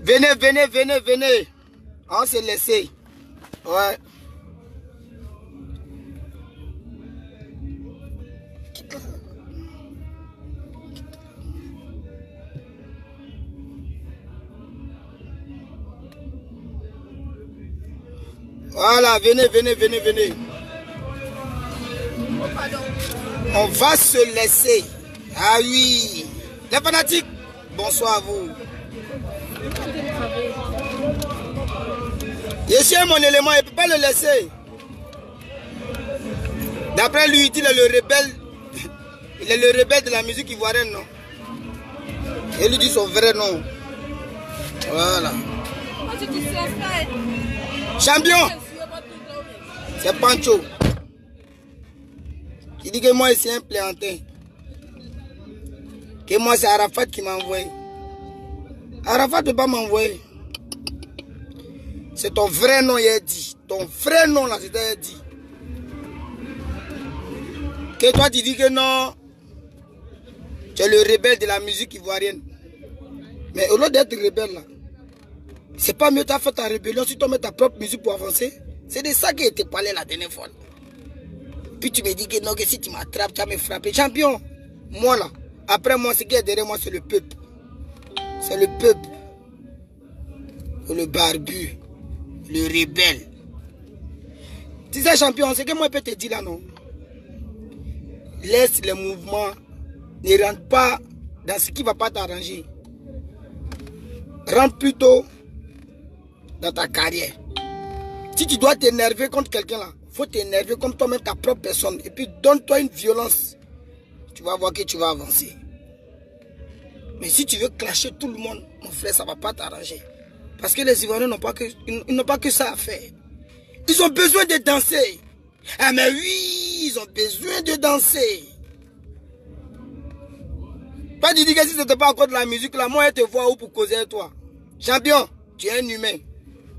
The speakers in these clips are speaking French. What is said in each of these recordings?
Venez, venez, venez, venez. On s'est laissé. Ouais. Voilà, venez, venez, venez, venez. On va se laisser. Ah oui. Les fanatiques, bonsoir à vous. Je suis mon élément, il ne peut pas le laisser. D'après lui, il est le rebelle. Il est le rebelle de la musique ivoirienne, non? Il lui dit son vrai nom. Voilà. Champion. C'est Pancho. Il dit que moi, c'est un plaisantin. Que moi, c'est Arafat qui m'a envoyé. Arafat ne peut pas m'envoyer. C'est ton vrai nom, il a dit. Ton vrai nom, là, c'était dit. Que toi, tu dis que non, tu es le rebelle de la musique ivoirienne. Mais au lieu d'être rebelle, là, c'est pas mieux, tu as fait ta rébellion, si tu mets ta propre musique pour avancer. C'est de ça qui était parlé la dernière fois. Puis tu me dis que non, que si tu m'attrapes, tu vas me frapper. Champion, moi là, après moi, ce qui est derrière moi, c'est le peuple. C'est le peuple. Le barbu. Le rebelle. Tu sais, champion, c'est que moi, je peux te dire là, non. Laisse les mouvements. Ne rentre pas dans ce qui ne va pas t'arranger. Rentre plutôt dans ta carrière. Si tu dois t'énerver contre quelqu'un là, il faut t'énerver comme toi-même, ta propre personne. Et puis donne-toi une violence. Tu vas voir que tu vas avancer. Mais si tu veux clasher tout le monde, mon frère, ça ne va pas t'arranger. Parce que les Ivoiriens n'ont pas que ça à faire. Ils ont besoin de danser. Ah mais oui, ils ont besoin de danser. Pas de dire que si ce n'était pas encore de la musique, là, moi, je te vois où pour causer avec toi. Champion, tu es un humain.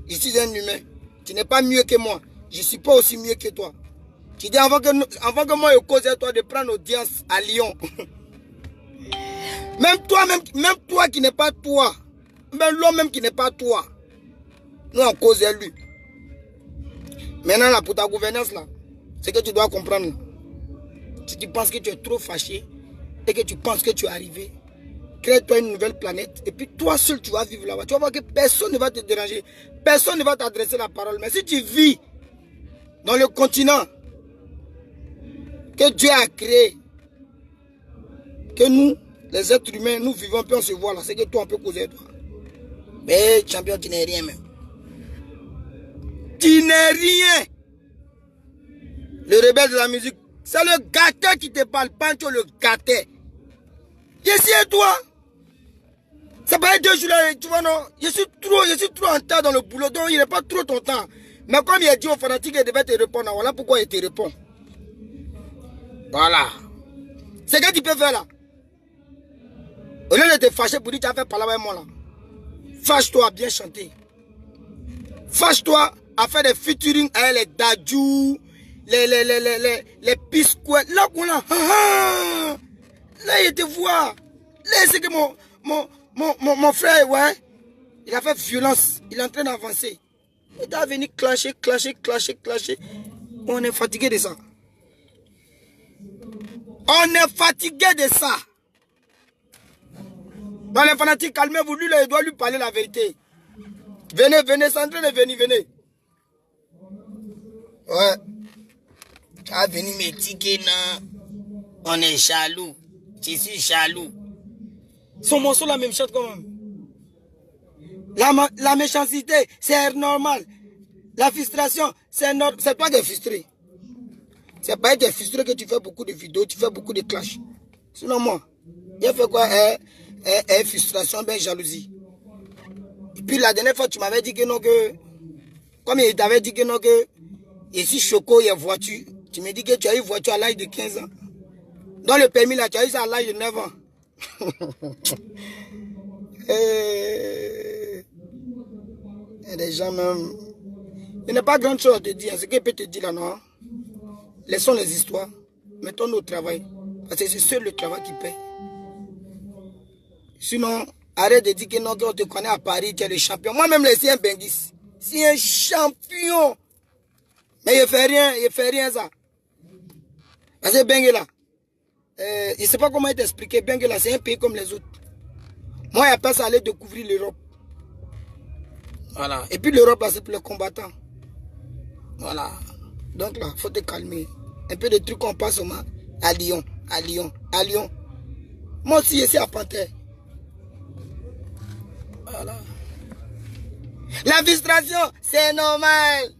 Je suis un humain. Tu n'es pas mieux que moi. Je ne suis pas aussi mieux que toi. Tu dis avant que moi je cause avec toi de prendre audience à Lyon. Même toi qui n'es pas toi. Même l'homme même qui n'est pas toi. Nous on cause à lui. Maintenant là, pour ta gouvernance là, c'est que tu dois comprendre. Si tu penses que tu es trop fâché et que tu penses que tu es arrivé, crée-toi une nouvelle planète et puis toi seul tu vas vivre là-bas. Tu vas voir que personne ne va te déranger, personne ne va t'adresser la parole. Mais si tu vis dans le continent que Dieu a créé, que nous, les êtres humains, nous vivons, puis on se voit là, c'est que toi on peut causer toi. Mais champion, tu n'es rien même. Tu n'es rien. Le rebelle de la musique, c'est le gâteur qui te parle, Pancho le gâteur. Je suis toi. Ça paraît 2 jours là, tu vois non. Je suis trop en retard dans le boulot, donc il n'est pas trop ton temps. Mais comme il a dit aux fanatiques, il devait te répondre. Voilà pourquoi il te répond. Voilà. C'est ce que tu peux faire là. Au lieu de te fâcher pour dire que tu as fait parler avec moi là. Fâche-toi à bien chanter. Fâche-toi à faire des featuring avec les Dadju, les Pisquets. Là, là, il te voit. Là, c'est que mon frère, ouais, il a fait violence. Il est en train d'avancer. Il doit venir clasher. On est fatigué de ça. On est fatigué de ça. Dans les fanatiques, calmez-vous, lui, là, il doit lui parler la vérité. Venez, Sandrine, venez. Ouais. Tu vas venir me dire que non, on est jaloux. Je suis jaloux. Son morceau, la même chose quand même. La méchanceté, c'est normal. La frustration, c'est toi qui es frustré. C'est pas être frustré que tu fais beaucoup de vidéos, tu fais beaucoup de clash. Sinon moi, j'ai fait quoi? Frustration, ben jalousie. Et puis la dernière fois, tu m'avais dit que non, que... Comme il t'avait dit que non, que... Je suis choco, il y a voiture. Tu me dis que tu as eu voiture à l'âge de 15 ans. Dans le permis là, tu as eu ça à l'âge de 9 ans. Il y a des gens même... Il n'est pas grand chose à te dire. Ce qu'il peut te dire là, non? Laissons les histoires. mettons-nous au travail. Parce que c'est seul le travail qui paie. Sinon, arrête de dire que non, qu'on te connaît à Paris, tu es le champion. Moi-même, c'est un benguis. C'est un champion. Mais il ne fait rien ça. Parce que Bengue là, je ne sais pas comment t'expliquer. Bengue là, c'est un pays comme les autres. Moi, il n'y a pas ça à aller découvrir l'Europe. Voilà. Et puis l'Europe là, c'est pour les combattants. Voilà. Donc là, il faut te calmer. Un peu de trucs qu'on passe à Lyon, à Lyon, à Lyon. Moi aussi, je suis à Panthère. Voilà. La frustration, c'est normal.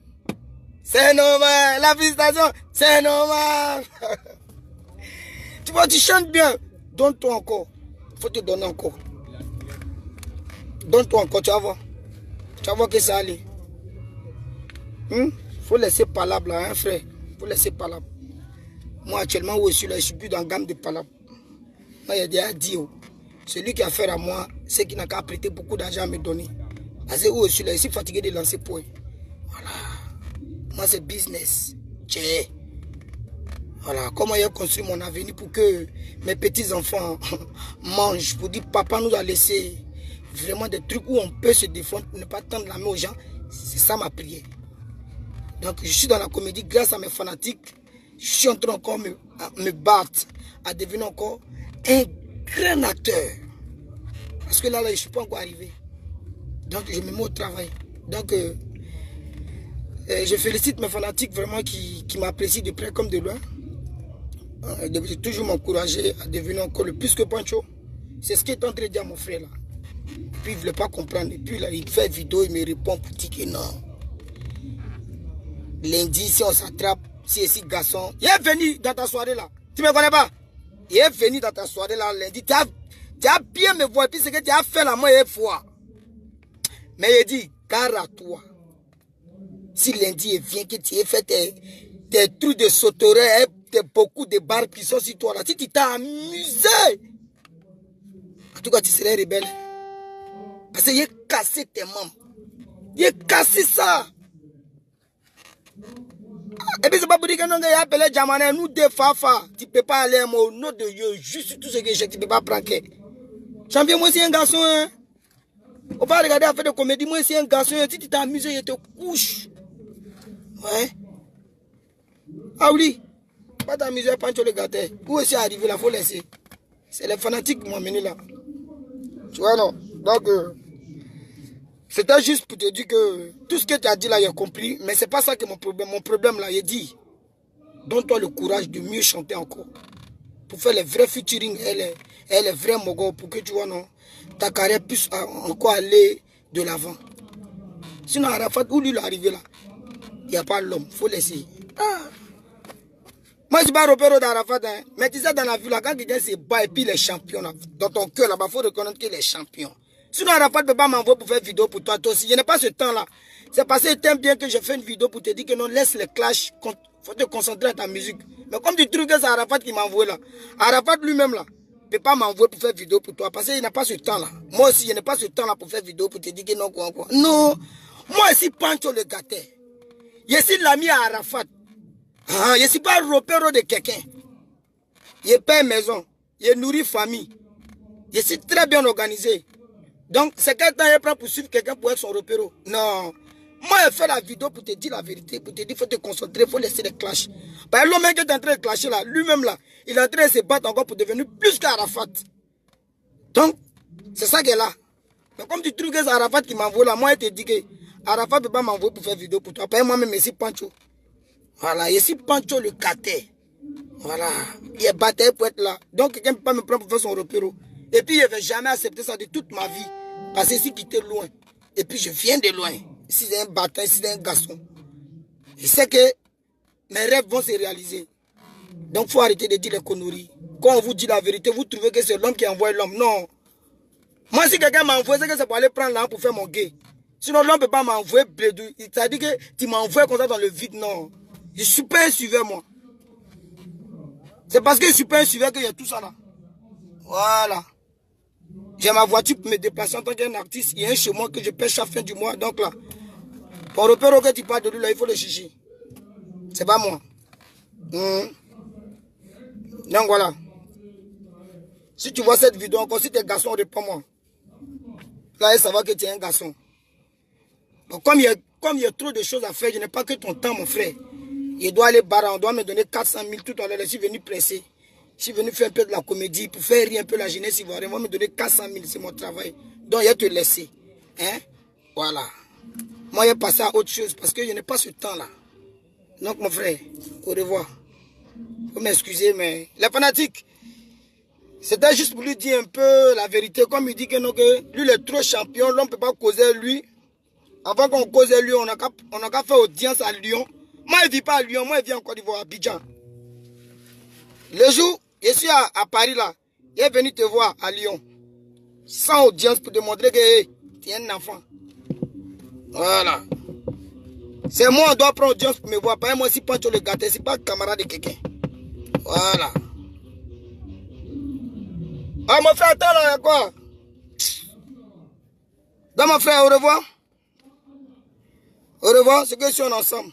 C'est normal. La frustration, c'est normal. Tu vois, tu chantes bien. Donne-toi encore. Il faut te donner encore. Donne-toi encore, tu vas voir. Tu vas voir que ça allait. Faut laisser palabre là, hein, frère. Faut laisser palabre. Moi, actuellement, où je suis là, je suis plus dans la gamme de palabre. Moi, il y a déjà dit, celui qui a affaire à moi, c'est qui n'a qu'à prêter beaucoup d'argent à me donner. Parce que où je suis là, je suis fatigué de lancer point. Voilà. Moi, c'est business. Tchè. Voilà. Comment j'ai construit mon avenir pour que mes petits-enfants mangent. Pour dire, papa nous a laissé vraiment des trucs où on peut se défendre, ne pas tendre la main aux gens. C'est ça ma prière. Donc, je suis dans la comédie grâce à mes fanatiques. Je suis en train encore de me battre à devenir encore un grand acteur. Parce que là, je ne suis pas encore arrivé. Donc, je me mets au travail. Donc, je félicite mes fanatiques vraiment qui m'apprécient de près comme de loin. Ils doivent toujours m'encourager à devenir encore le plus que Pancho. C'est ce qu'il est en train de dire à mon frère là. Et puis, il ne voulait pas comprendre. Et puis, là, il fait vidéo, il me répond pour dire que non. Lundi, si on s'attrape, si garçon, il est venu dans ta soirée là. Tu ne me connais pas? Il est venu dans ta soirée là lundi. Tu as bien me voir. Et puis, ce que tu as fait là, moi, il fois. Mais il dit, gare à toi. Si lundi il vient, que tu aies fait tes trucs de sauterelle, beaucoup de barbes qui sont sur toi là. Si tu t'es amusé, en tout cas, tu serais rebelle. Parce qu'il a cassé tes membres. Il a cassé ça. Et puis c'est pas pour dire que non, il a appelé Djamane, nous deux Fafa. Tu ne peux pas aller au nom de Dieu, juste tout ce que j'ai, tu ne peux pas prendre. Champion, moi c'est un garçon. Hein. On va regarder à faire de comédie, moi c'est un garçon. Si tu t'es amusé, je te couche. Ouais. Ah oui. Pas t'amuser à Pancho le gâteau. Où est-ce arrivé là, il faut laisser. C'est les fanatiques qui m'ont amené là. Tu vois non. Donc, c'était juste pour te dire que tout ce que tu as dit là, j'ai compris. Mais c'est pas ça que mon problème. Mon problème là, il dit, donne-toi le courage de mieux chanter encore. Pour faire les vrais featuring et les vrais mogos. Pour que tu vois, non, ta carrière puisse encore aller de l'avant. Sinon, Arafat, où lui il est arrivé là, il n'y a pas l'homme. Il faut laisser. Ah. Moi, je ne suis pas repéré d'Arafat. Hein. Mais tu sais, dans la vie, là, quand quelqu'un se bat et puis il est champion, là, dans ton cœur, il faut reconnaître qu'il est champion. Sinon, Arafat ne peut pas m'envoyer pour faire une vidéo pour toi. Toi aussi, je n'ai pas ce temps-là. C'est parce que tu aimes bien que je fais une vidéo pour te dire que non, laisse les clashs. Il faut te concentrer à ta musique. Mais comme tu trouves que c'est Arafat qui m'a envoyé là, Arafat lui-même là, ne peut pas m'envoyer pour faire une vidéo pour toi. Parce qu'il n'a pas ce temps-là. Moi aussi, je n'ai pas ce temps-là pour faire une vidéo pour te dire que non, quoi. Non. Moi, je suis Pancho le gâteau. Je suis l'ami à Arafat. Ah, je ne suis pas repère de quelqu'un. Je paie maison. Je nourris famille. Je suis très bien organisé. Donc, c'est quel temps il prend pour suivre quelqu'un pour être son repère? Non. Moi, je fais la vidéo pour te dire la vérité, pour te dire qu'il faut te concentrer, il faut laisser les clashs. Par exemple, l'homme qui est en train de clasher là, lui-même là, il est en train de se battre encore pour devenir plus qu'Arafat. Donc, c'est ça qui est là. Mais comme tu trouves que c'est Arafat qui m'envoie là, moi, je te dis que Arafat ne peut pas m'envoyer pour faire vidéo pour toi. Par exemple, moi-même, je suis Pancho. Voilà, je suis Pancho le caté. Voilà, il est battu pour être là. Donc, quelqu'un ne peut pas me prendre pour faire son repère. Et puis, je ne vais jamais accepter ça de toute ma vie. Parce que si quitté loin. Et puis, je viens de loin. Si c'est un bâtard, si c'est un garçon. Je sais que mes rêves vont se réaliser. Donc, il faut arrêter de dire les conneries. Quand on vous dit la vérité, vous trouvez que c'est l'homme qui envoie l'homme. Non. Moi, si quelqu'un m'envoie, c'est que c'est pour aller prendre l'arme pour faire mon gay. Sinon, l'homme ne peut pas m'envoyer. Ça dit que tu m'envoies comme ça dans le vide. Non. Je ne suis pas un suiveur, moi. C'est parce que je ne suis pas un suiveur qu'il y a tout ça là. Voilà. J'ai ma voiture pour me déplacer en tant qu'un artiste. Il y a un chez moi que je paie chaque fin du mois. Donc là, pour repérer que tu parles de lui, là, il faut le chercher. C'est pas moi. Donc voilà. Si tu vois cette vidéo encore, si tu es garçon, réponds-moi. Là, ça va que tu es un garçon. Donc, comme il y a trop de choses à faire, je n'ai pas que ton temps, mon frère. Il doit aller barrer, on doit me donner 400 000 tout à l'heure. Je suis venu presser. Je suis venu faire un peu de la comédie pour faire rire un peu la jeunesse ivoirienne. On va me donner 400 000, c'est mon travail. Donc, il y a te laisser. Hein? Voilà. Moi, il est passé à autre chose parce que je n'ai pas ce temps-là. Donc, mon frère, au revoir. Faut m'excuser, mais les fanatiques, c'était juste pour lui dire un peu la vérité. Comme il dit que, non, que lui, il est trop champion, l'on ne peut pas causer lui. Avant qu'on cause lui, on n'a qu'à faire audience à Lyon. Moi, il ne vis pas à Lyon, moi, il vit en Côte d'Ivoire, à Abidjan. Le jour, je suis à Paris, là, il est venu te voir à Lyon. Sans audience pour te montrer que hey, tu es un enfant. Voilà. C'est moi, on doit prendre audience pour me voir. Pas moi, si pas tu le gâteau, c'est pas camarade de quelqu'un. Voilà. Ah, mon frère, attends là, quoi? Donc, mon frère, au revoir. Au revoir, c'est que si on est ensemble.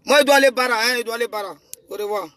Moi, il doit aller barra, hein, il doit aller barra. Au revoir.